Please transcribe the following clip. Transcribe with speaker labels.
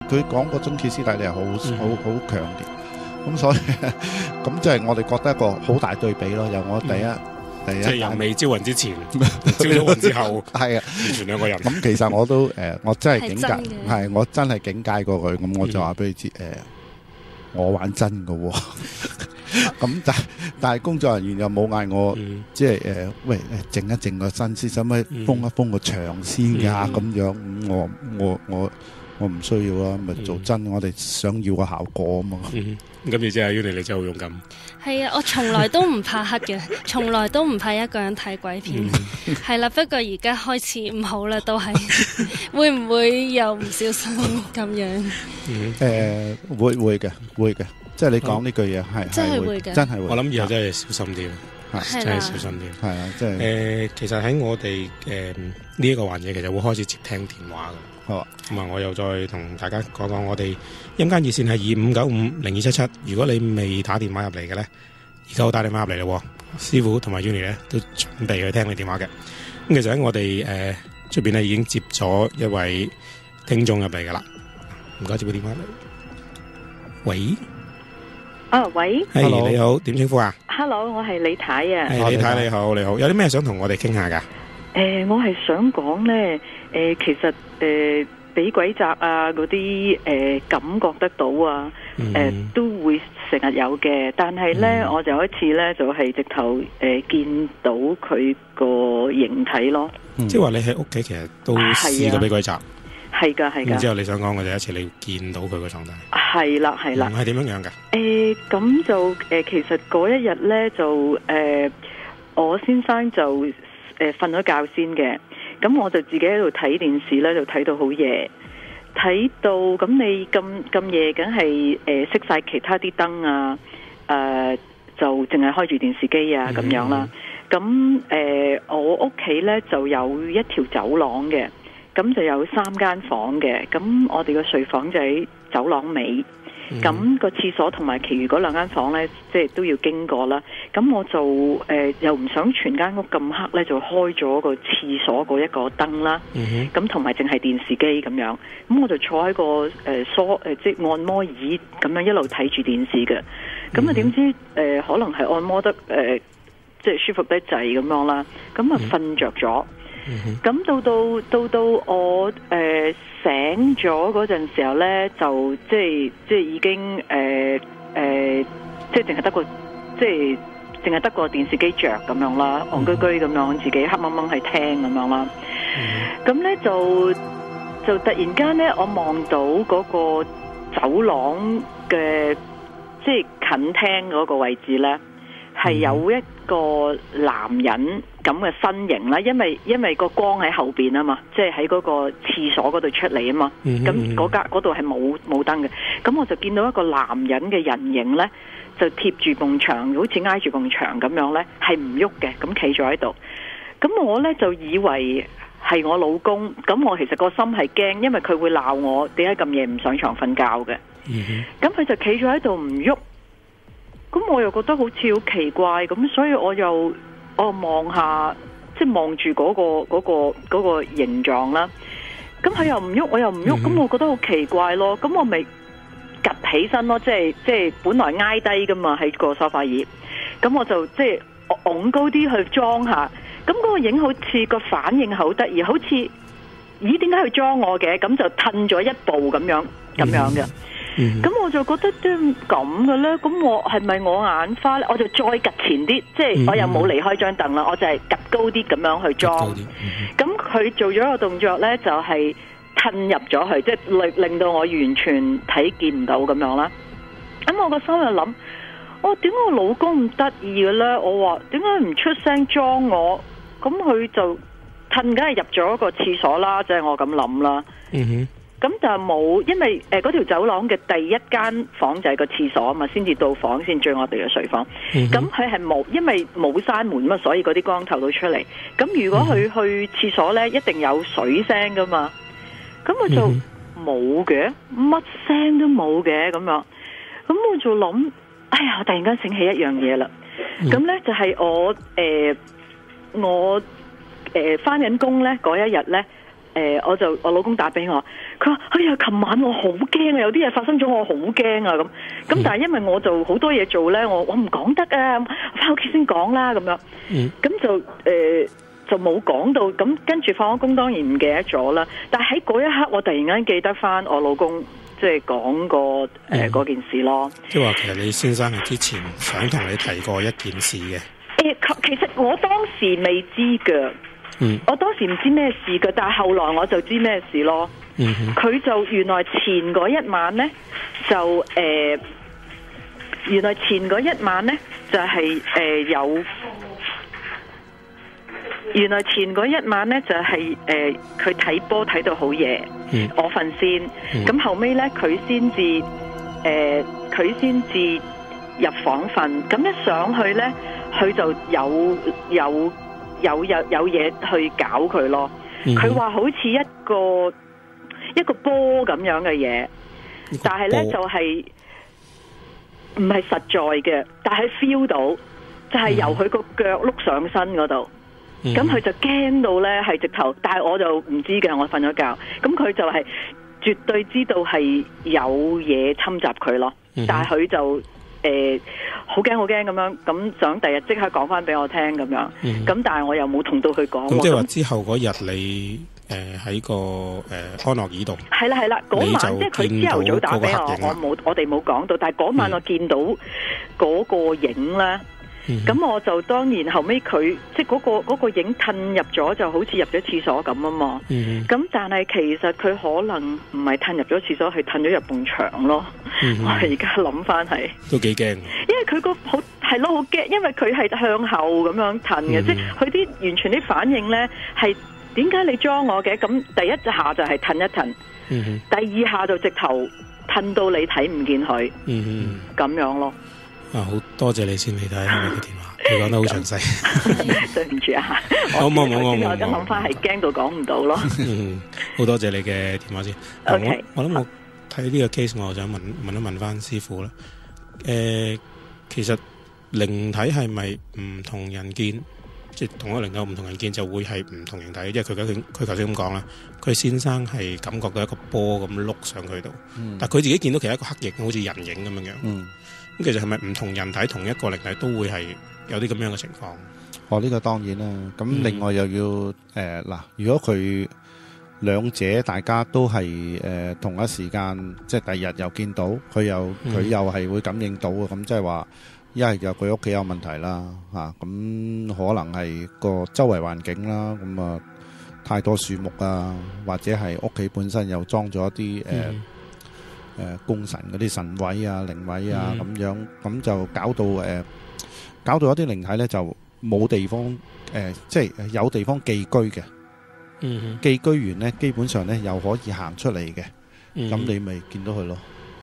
Speaker 1: 佢講嗰種歇斯底里係好強烈。咁所以咁即係我哋覺得一個好大對比咯。由我第一
Speaker 2: 即係由未招魂之前，招咗魂之後，
Speaker 1: 係啊，
Speaker 2: 完全兩個人。
Speaker 1: 咁其實我都我真係警戒，
Speaker 3: 係真嘅
Speaker 1: 係我真係警戒過佢。咁我就話俾佢知我玩真㗎喎。咁但係工作人員又冇嗌我，即係喂靜一靜個身先，使唔使封一封個牆先㗎？咁樣我唔需要啦，咪做真。我哋想要個效果啊嘛。
Speaker 2: 咁你真係Yuni，你真係好勇敢。
Speaker 3: 係啊，我從來都唔怕黑嘅，從來都唔怕一個人睇鬼片。係啦，不過而家開始唔好啦，都係會唔會又唔小心咁樣？
Speaker 1: 會嘅，即係你講呢句嘢係
Speaker 3: 真係會嘅，
Speaker 1: 真係會。
Speaker 2: 我諗以後真係小心啲，真係小心啲。
Speaker 1: 係啊，即係
Speaker 2: 其實喺我哋呢一個環節，其實會開始接聽電話㗎。
Speaker 1: 好啊，
Speaker 2: 咁啊，我又再同大家講講，我哋陰間熱線係25950277。如果你未打電話入嚟嘅咧，而家好打電話入嚟咯。師傅同埋 Yuni 咧都準備去聽你電話嘅。咁其實喺我哋出邊咧已經接咗一位聽眾入嚟噶啦。唔該，接個電話嚟。喂，
Speaker 4: 喂，
Speaker 2: 係你好，點稱呼啊
Speaker 4: ？Hello， 我係李太啊。
Speaker 2: 係李太，你好，你好，有啲咩想同我哋傾下噶？
Speaker 4: 我係想講咧，其實俾鬼責啊嗰啲感覺得到啊，都會成日有嘅。但係咧，我就有一次咧，就係直頭見到佢個形體咯。
Speaker 2: 即係話你喺屋企其實都試過俾鬼責。
Speaker 4: 係噶，係噶。
Speaker 2: 然之後你想講嘅就一次你見到佢個狀態。係
Speaker 4: 啦。
Speaker 2: 係點樣樣噶？
Speaker 4: 咁就其實嗰一日咧就我先生就瞓咗覺先嘅。咁我就自己喺度睇電視咧，就睇到好夜，睇到咁你咁夜，梗係熄晒其他啲燈啊，就淨係開住電視機啊咁樣啦。咁我屋企咧就有一條走廊嘅，咁就有3間房嘅，咁我哋個睡房就喺走廊尾。咁個廁所同埋其餘嗰2間房呢，即係都要經過啦。咁我就又唔想全間屋咁黑呢，就開咗個廁所嗰一個燈啦。咁同埋淨係電視機咁樣。咁我就坐喺個即係按摩椅咁樣一路睇住電視嘅。咁啊點知可能係按摩得即係舒服得滯咁樣啦。咁啊瞓着咗。咁到我醒咗嗰陣時候咧，就即係已經即係淨係得個電視機着咁樣啦，戇居居咁樣，自己黑掹掹係聽咁樣啦。咁咧就突然間咧，我望到嗰個走廊嘅即係近廳嗰個位置咧，係有一個男人咁嘅身形啦，因為個光喺後邊啊嘛，即係喺嗰個廁所嗰度出嚟啊嘛，咁嗰度係冇燈嘅，咁我就見到一個男人嘅人影咧，就貼住埲牆，好似挨住埲牆咁樣咧，係唔喐嘅，咁企咗喺度，咁我咧就以為係我老公，咁我其實個心係驚，因為佢會鬧我點解咁夜唔上床瞓覺嘅，咁佢就企咗喺度唔喐。咁我又覺得好似好奇怪，咁所以我望下，即係望住嗰個形狀啦。咁佢又唔喐，我又唔喐，咁我覺得好奇怪咯。咁我咪趌起身咯，即係本來挨低噶嘛，喺個梳化椅。咁我就即係昂高啲去裝下。咁嗰個影好似個反應好得意，好似咦點解去裝我嘅？咁就褪咗一步咁樣嘅。咁我就覺得都咁嘅咧，咁我係咪我眼花咧？我就再趌前啲，即係我又冇離開張凳啦，我就係趌高啲咁樣去裝。咁佢做咗一個動作咧，就係褪入咗去，即係令到我完全睇見唔到咁樣啦。咁我個心就諗，點解我老公咁得意嘅咧？我話點解唔出聲裝我？咁佢就褪，梗係入咗個廁所啦，即係我咁諗啦。咁就冇，因為嗰條走廊嘅第一間房就係個廁所啊嘛，先至到房先追我哋嘅睡房。咁佢係冇，因為冇閂門嘛，所以嗰啲光透到出嚟。咁如果佢去廁所呢，一定有水聲噶嘛。咁我就冇嘅，乜聲都冇嘅咁樣。咁我就諗，哎呀！我突然間醒起一樣嘢啦。咁呢就係我返緊工呢嗰一日呢。我老公打俾我，佢話：哎呀，琴晚我好驚啊，有啲嘢發生咗，我好驚啊咁。咁但係因為我就好多嘢做咧，我唔講得啊，翻屋企先講啦咁樣。咁就冇講到。咁跟住放咗工，當然唔記得咗啦。但係喺嗰一刻，我突然間記得翻我老公即係講過嗰件事咯。
Speaker 2: 即係話其實你先生係之前想同你提過一件事嘅。
Speaker 4: 其實我當時未知嘅。我當時唔知咩事嘅，但係後來我就知咩事咯。佢就原來前嗰一晚呢，就原來前嗰一晚呢，就係原來前嗰一晚呢，就係佢睇波睇到好夜，我瞓先。咁後尾呢，佢先至入房瞓。咁一上去呢，佢就有嘢去搞佢咯。佢話好似一個波咁樣嘅嘢，但係呢就係唔係實在嘅，但係 feel 到就係由佢個腳碌上身嗰度。咁佢就驚到呢係直頭，但係我就唔知嘅，我瞓咗覺。咁佢就係絕對知道係有嘢侵襲佢咯。但係佢就好驚咁樣，咁想第日即刻講翻俾我聽咁樣。咁但係我又冇同到佢講。
Speaker 2: 咁即係話之後嗰日你喺個安樂椅度。係
Speaker 4: 啦，嗰晚即係佢朝頭早打俾我哋冇講到，但係嗰晚我見到嗰個影咧。咁我就當然後尾佢即係嗰個影褪入咗，就好似入咗廁所咁啊嘛。咁但係其實佢可能唔係褪入咗廁所，係褪咗入埲牆咯。我而家諗翻係
Speaker 2: 都幾驚，
Speaker 4: 因為佢好驚，因為佢係向後咁樣褪嘅，即係佢啲完全啲反應咧係點解你裝我嘅？咁第一下就係褪一褪，第二下就直頭褪到你睇唔見佢，咁樣咯。
Speaker 2: 好多謝你先，你睇你嘅電話，你講得好詳細。
Speaker 4: 對唔住啊，
Speaker 2: 我
Speaker 4: 而家諗翻係驚到講唔到咯。
Speaker 2: 好多謝你嘅電話先。
Speaker 4: Okay.
Speaker 2: 我諗我睇呢個 case，我就想問翻師傅啦。其實靈體係咪唔同人見，即係同一個靈體唔同人見就會係唔同形體？因為佢頭先咁講啦，佢先生係感覺到一個波咁碌上佢度，但係佢自己見到其實一個黑影，好似人影咁樣樣。咁其實係咪唔同人體同一個靈體都會係有啲咁樣嘅情況？
Speaker 1: 呢個當然啦。咁另外又要嗱，如果佢兩者大家都係同一時間，即係第二日又見到佢又係會感應到嘅，咁即係話一係就佢屋企有問題啦嚇，咁可能係個周圍環境啦，咁啊太多樹木啊，或者係屋企本身又裝咗一啲供神嗰啲神位啊、靈位啊咁樣，咁就搞到一啲靈體咧就冇地方即係有地方寄居嘅。寄居完咧，基本上咧又可以行出嚟嘅。咁你咪見到佢咯。